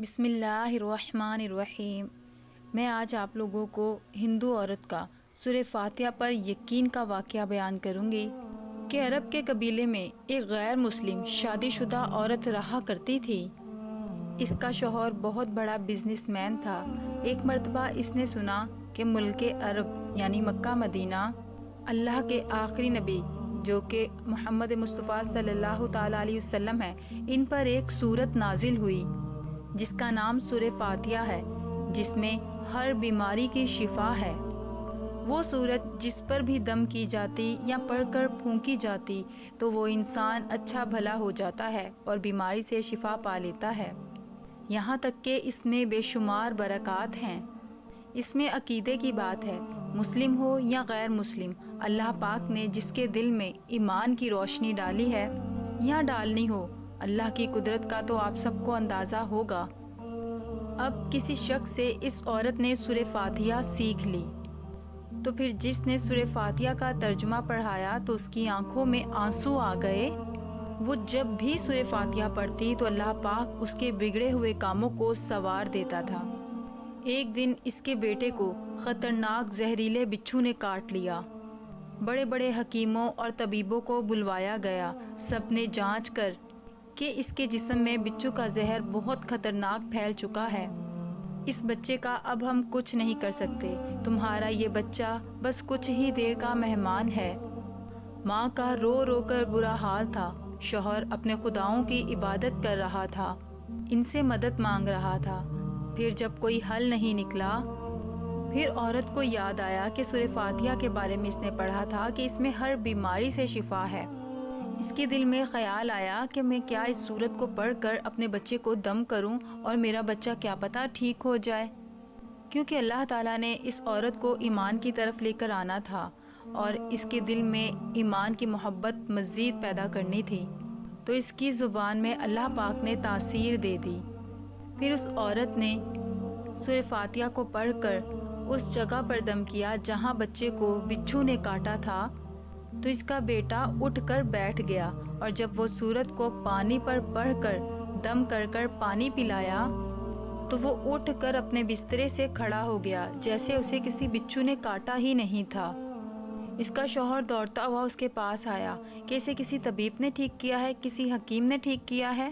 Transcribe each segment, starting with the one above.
بسم اللہ الرحمن الرحیم۔ میں آج آپ لوگوں کو ہندو عورت کا سورہ فاتحہ پر یقین کا واقعہ بیان کروں گی کہ عرب کے قبیلے میں ایک غیر مسلم شادی شدہ عورت رہا کرتی تھی۔ اس کا شوہر بہت بڑا بزنس مین تھا۔ ایک مرتبہ اس نے سنا کہ ملک عرب یعنی مکہ مدینہ اللہ کے آخری نبی جو کہ محمد مصطفیٰ صلی اللہ تعالیٰ علیہ وسلم ہے، ان پر ایک سورت نازل ہوئی جس کا نام سورہ فاتحہ ہے، جس میں ہر بیماری کی شفا ہے۔ وہ سورت جس پر بھی دم کی جاتی یا پڑھ کر پھونکی جاتی تو وہ انسان اچھا بھلا ہو جاتا ہے اور بیماری سے شفا پا لیتا ہے۔ یہاں تک کہ اس میں بے شمار برکات ہیں۔ اس میں عقیدے کی بات ہے، مسلم ہو یا غیر مسلم، اللہ پاک نے جس کے دل میں ایمان کی روشنی ڈالی ہے یا ڈالنی ہو، اللہ کی قدرت کا تو آپ سب کو اندازہ ہوگا۔ اب کسی شخص سے اس عورت نے سورہ فاتحہ سیکھ لی، تو پھر جس نے سورہ فاتحہ کا ترجمہ پڑھایا تو اس کی آنکھوں میں آنسو آ گئے۔ وہ جب بھی سورہ فاتحہ پڑھتی تو اللہ پاک اس کے بگڑے ہوئے کاموں کو سنوار دیتا تھا۔ ایک دن اس کے بیٹے کو خطرناک زہریلے بچھو نے کاٹ لیا۔ بڑے بڑے حکیموں اور طبیبوں کو بلوایا گیا۔ سب نے جانچ کر کہ اس کے جسم میں بچھو کا زہر بہت خطرناک پھیل چکا ہے۔ اس بچے کا اب ہم کچھ نہیں کر سکتے، تمہارا یہ بچہ بس کچھ ہی دیر کا مہمان ہے۔ ماں کا رو رو کر برا حال تھا۔ شوہر اپنے خداؤں کی عبادت کر رہا تھا، ان سے مدد مانگ رہا تھا۔ پھر جب کوئی حل نہیں نکلا، پھر عورت کو یاد آیا کہ سورہ فاتحہ کے بارے میں اس نے پڑھا تھا کہ اس میں ہر بیماری سے شفا ہے۔ اس کے دل میں خیال آیا کہ میں کیا اس سورت کو پڑھ کر اپنے بچے کو دم کروں اور میرا بچہ کیا پتہ ٹھیک ہو جائے، کیونکہ اللہ تعالیٰ نے اس عورت کو ایمان کی طرف لے کر آنا تھا اور اس کے دل میں ایمان کی محبت مزید پیدا کرنی تھی، تو اس کی زبان میں اللہ پاک نے تاثیر دے دی۔ پھر اس عورت نے سورہ فاتحہ کو پڑھ کر اس جگہ پر دم کیا جہاں بچے کو بچھو نے کاٹا تھا، تو اس کا بیٹا اٹھ کر بیٹھ گیا، اور جب وہ سورت کو پانی پر پڑھ کر دم کر کر پانی پلایا تو وہ اٹھ کر اپنے بسترے سے کھڑا ہو گیا جیسے اسے کسی بچھو نے کاٹا ہی نہیں تھا۔ اس کا شوہر دوڑتا ہوا اس کے پاس آیا کہ اسے کسی طبیب نے ٹھیک کیا ہے، کسی حکیم نے ٹھیک کیا ہے،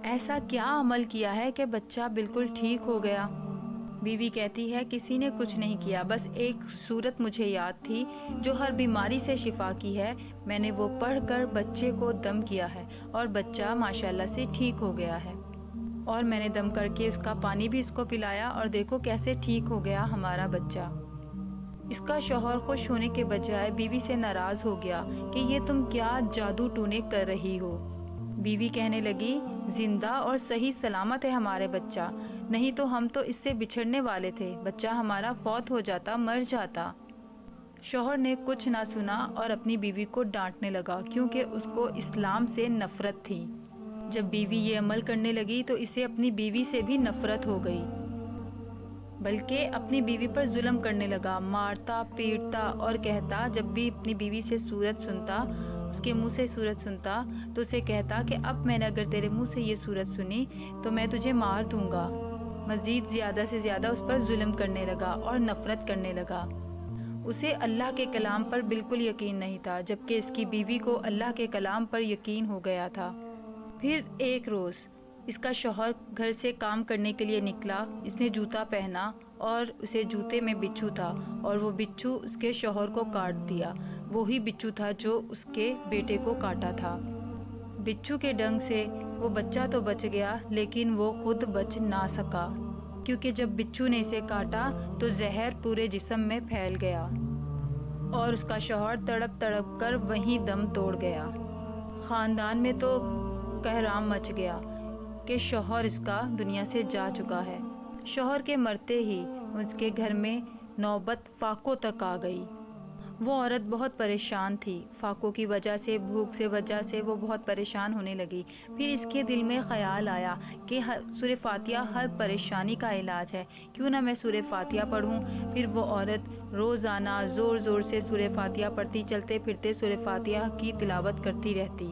ایسا کیا عمل کیا ہے کہ بچہ بالکل ٹھیک ہو گیا؟ بیوی کہتی ہے کسی نے کچھ نہیں کیا، بس ایک سورت مجھے یاد تھی جو ہر بیماری سے شفا کی ہے، میں نے وہ پڑھ کر بچے کو دم کیا ہے اور بچہ ماشاءاللہ سے ٹھیک ہو گیا ہے، اور میں نے دم کر کے اس کا پانی بھی اس کو پلایا اور دیکھو کیسے ٹھیک ہو گیا ہمارا بچہ۔ اس کا شوہر خوش ہونے کے بجائے بیوی سے ناراض ہو گیا کہ یہ تم کیا جادو ٹونے کر رہی ہو۔ بیوی کہنے لگی زندہ اور صحیح سلامت ہے ہمارے بچہ، نہیں تو ہم تو اس سے بچھڑنے والے تھے، بچہ ہمارا فوت ہو جاتا، مر جاتا۔ شوہر نے کچھ نہ سنا اور اپنی بیوی کو ڈانٹنے لگا کیونکہ اس کو اسلام سے نفرت تھی۔ جب بیوی یہ عمل کرنے لگی تو اسے اپنی بیوی سے بھی نفرت ہو گئی، بلکہ اپنی بیوی پر ظلم کرنے لگا، مارتا پیٹتا اور کہتا، جب بھی اپنی بیوی سے سورت سنتا، اس کے منہ سے سورت سنتا تو اسے کہتا کہ اب میں نے اگر تیرے منہ سے یہ سورت سنی تو میں تجھے مار دوں گا۔ مزید زیادہ سے زیادہ اس پر ظلم کرنے لگا اور نفرت کرنے لگا۔ اسے اللہ کے کلام پر بالکل یقین نہیں تھا، جبکہ اس کی بیوی کو اللہ کے کلام پر یقین ہو گیا تھا۔ پھر ایک روز اس کا شوہر گھر سے کام کرنے کے لیے نکلا، اس نے جوتا پہنا اور اسے جوتے میں بچھو تھا، اور وہ بچھو اس کے شوہر کو کاٹ دیا۔ وہی بچھو تھا جو اس کے بیٹے کو کاٹا تھا۔ بچھو کے ڈنگ سے وہ بچہ تو بچ گیا لیکن وہ خود بچ نہ سکا، کیونکہ جب بچھو نے اسے کاٹا تو زہر پورے جسم میں پھیل گیا اور اس کا شوہر تڑپ تڑپ کر وہیں دم توڑ گیا۔ خاندان میں تو قہرام مچ گیا کہ شوہر اس کا دنیا سے جا چکا ہے۔ شوہر کے مرتے ہی اس کے گھر میں نوبت فاقوں تک آ گئی۔ وہ عورت بہت پریشان تھی، فاقوں کی وجہ سے، بھوک سے وجہ سے وہ بہت پریشان ہونے لگی۔ پھر اس کے دل میں خیال آیا کہ سورہ فاتحہ ہر پریشانی کا علاج ہے، کیوں نہ میں سورہ فاتحہ پڑھوں۔ پھر وہ عورت روزانہ زور زور سے سورہ فاتحہ پڑھتی، چلتے پھرتے سورہ فاتحہ کی تلاوت کرتی رہتی۔